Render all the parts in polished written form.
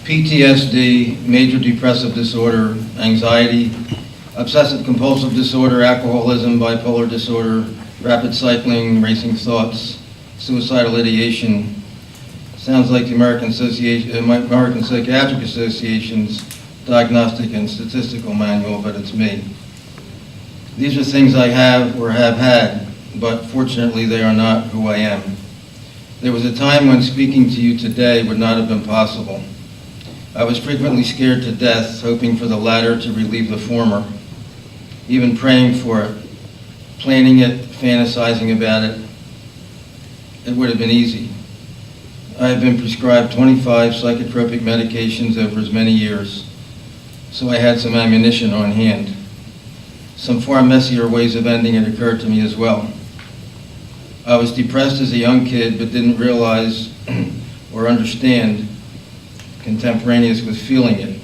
PTSD, major depressive disorder, anxiety, obsessive compulsive disorder, alcoholism, bipolar disorder, rapid cycling, racing thoughts, suicidal ideation. Sounds like the American Psychiatric Association's diagnostic and statistical manual, but it's me. These are things I have or have had, but fortunately they are not who I am. There was a time when speaking to you today would not have been possible. I was frequently scared to death, hoping for the latter to relieve the former, even praying for it, planning it, fantasizing about it. It would have been easy. I have been prescribed 25 psychotropic medications over as many years, so I had some ammunition on hand. Some far messier ways of ending it occurred to me as well. I was depressed as a young kid, but didn't realize or understand contemporaneous with feeling it.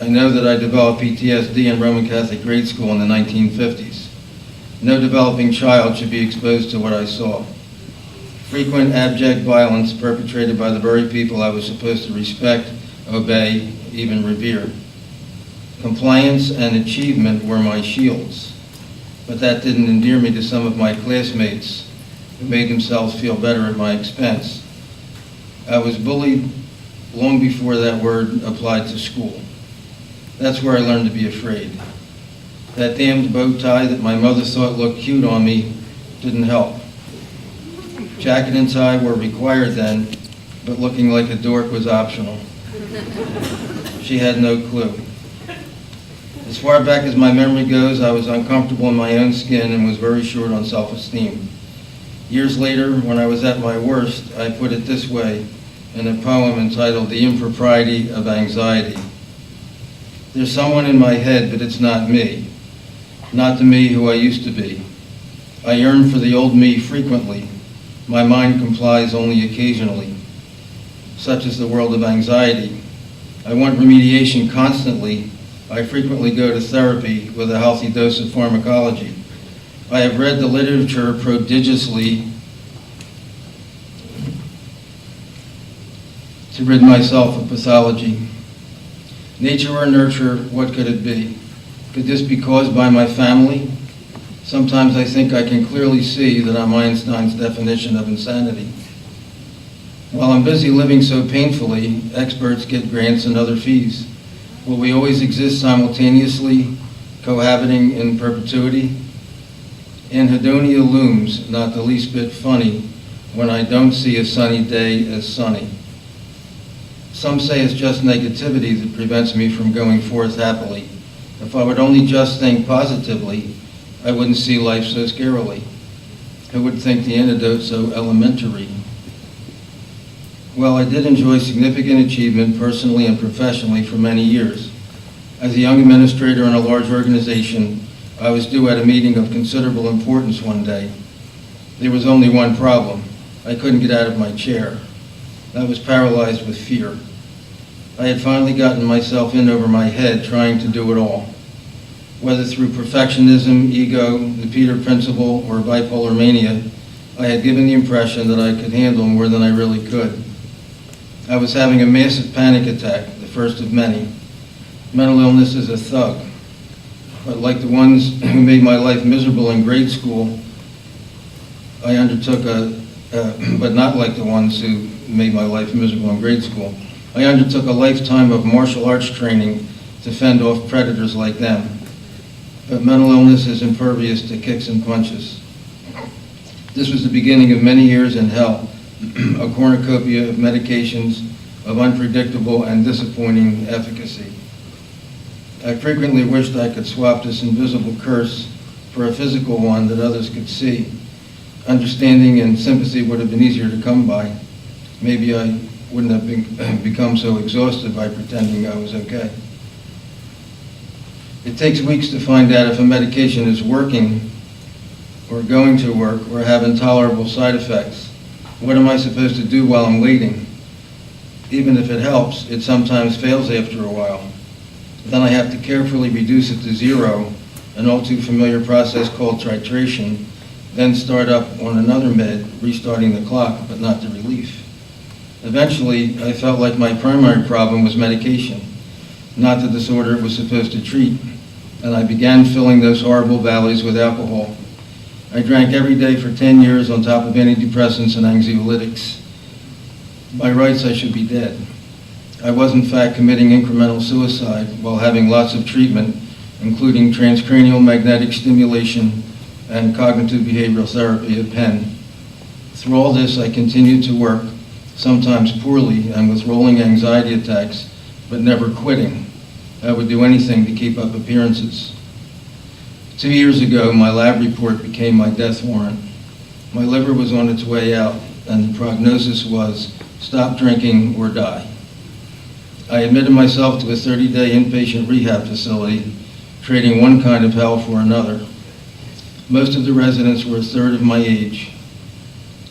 I know that I developed PTSD in Roman Catholic grade school in the 1950s. No developing child should be exposed to what I saw. Frequent abject violence perpetrated by the very people I was supposed to respect, obey, even revere. Compliance and achievement were my shields, but that didn't endear me to some of my classmates who made themselves feel better at my expense. I was bullied long before that word applied to school. That's where I learned to be afraid. That damned bow tie that my mother thought looked cute on me didn't help. Jacket and tie were required then, but looking like a dork was optional. She had no clue. As far back as my memory goes, I was uncomfortable in my own skin and was very short on self-esteem. Years later, when I was at my worst, I put it this way in a poem entitled The Impropriety of Anxiety. There's someone in my head, but it's not me. Not the me who I used to be. I yearn for the old me frequently. My mind complies only occasionally. Such is the world of anxiety. I want remediation constantly. I frequently go to therapy with a healthy dose of pharmacology. I have read the literature prodigiously to rid myself of pathology. Nature or nurture, what could it be? Could this be caused by my family? Sometimes I think I can clearly see that I'm Einstein's definition of insanity. While I'm busy living so painfully, experts get grants and other fees. Will we always exist simultaneously, cohabiting in perpetuity? Anhedonia looms, not the least bit funny, when I don't see a sunny day as sunny. Some say it's just negativity that prevents me from going forth happily. If I would only just think positively, I wouldn't see life so scarily. Who would think the antidote so elementary? Well, I did enjoy significant achievement personally and professionally for many years. As a young administrator in a large organization, I was due at a meeting of considerable importance one day. There was only one problem. I couldn't get out of my chair. I was paralyzed with fear. I had finally gotten myself in over my head trying to do it all. Whether through perfectionism, ego, the Peter Principle, or bipolar mania, I had given the impression that I could handle more than I really could. I was having a massive panic attack, the first of many. Mental illness is a thug, but like the ones who made my life miserable in grade school, I undertook but not like the ones who made my life miserable in grade school, I undertook a lifetime of martial arts training to fend off predators like them. But mental illness is impervious to kicks and punches. This was the beginning of many years in hell, a cornucopia of medications of unpredictable and disappointing efficacy. I frequently wished I could swap this invisible curse for a physical one that others could see. Understanding and sympathy would have been easier to come by. Maybe I wouldn't have become so exhausted by pretending I was okay. It takes weeks to find out if a medication is working or going to work or have intolerable side effects. What am I supposed to do while I'm waiting? Even if it helps, it sometimes fails after a while. Then I have to carefully reduce it to zero, an all too familiar process called titration, then start up on another med, restarting the clock, but not the relief. Eventually, I felt like my primary problem was medication, not the disorder it was supposed to treat, and I began filling those horrible valleys with alcohol. I drank every day for 10 years on top of antidepressants and anxiolytics. By rights, I should be dead. I was in fact committing incremental suicide while having lots of treatment, including transcranial magnetic stimulation and cognitive behavioral therapy at Penn. Through all this, I continued to work, sometimes poorly and with rolling anxiety attacks, but never quitting. I would do anything to keep up appearances. 2 years ago, my lab report became my death warrant. My liver was on its way out, and the prognosis was stop drinking or die. I admitted myself to a 30-day inpatient rehab facility, trading one kind of hell for another. Most of the residents were a third of my age.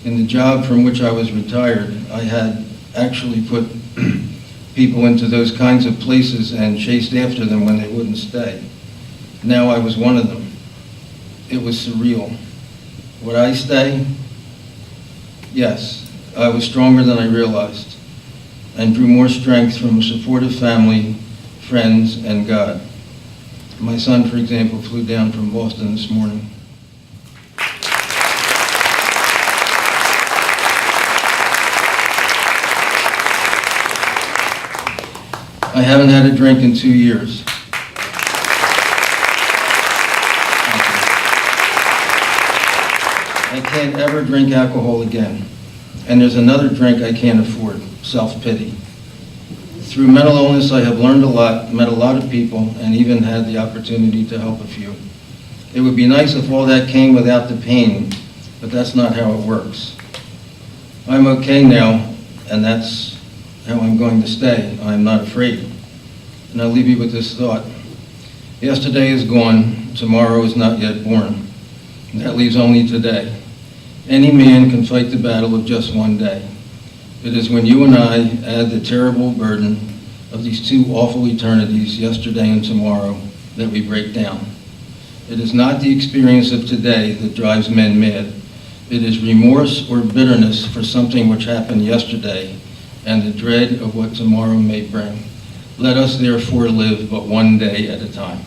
In the job from which I was retired, I had actually put people into those kinds of places and chased after them when they wouldn't stay. Now I was one of them. It was surreal. Would I stay? Yes, I was stronger than I realized and drew more strength from a supportive family, friends, and God. My son, for example, flew down from Boston this morning. I haven't had a drink in 2 years. I can't ever drink alcohol again. And there's another drink I can't afford, self-pity. Through mental illness, I have learned a lot, met a lot of people, and even had the opportunity to help a few. It would be nice if all that came without the pain, but that's not how it works. I'm okay now, and that's how I'm going to stay. I'm not afraid. And I'll leave you with this thought. Yesterday is gone, tomorrow is not yet born. That leaves only today. Any man can fight the battle of just one day. It is when you and I add the terrible burden of these two awful eternities, yesterday and tomorrow, that we break down. It is not the experience of today that drives men mad. It is remorse or bitterness for something which happened yesterday and the dread of what tomorrow may bring. Let us therefore live but one day at a time.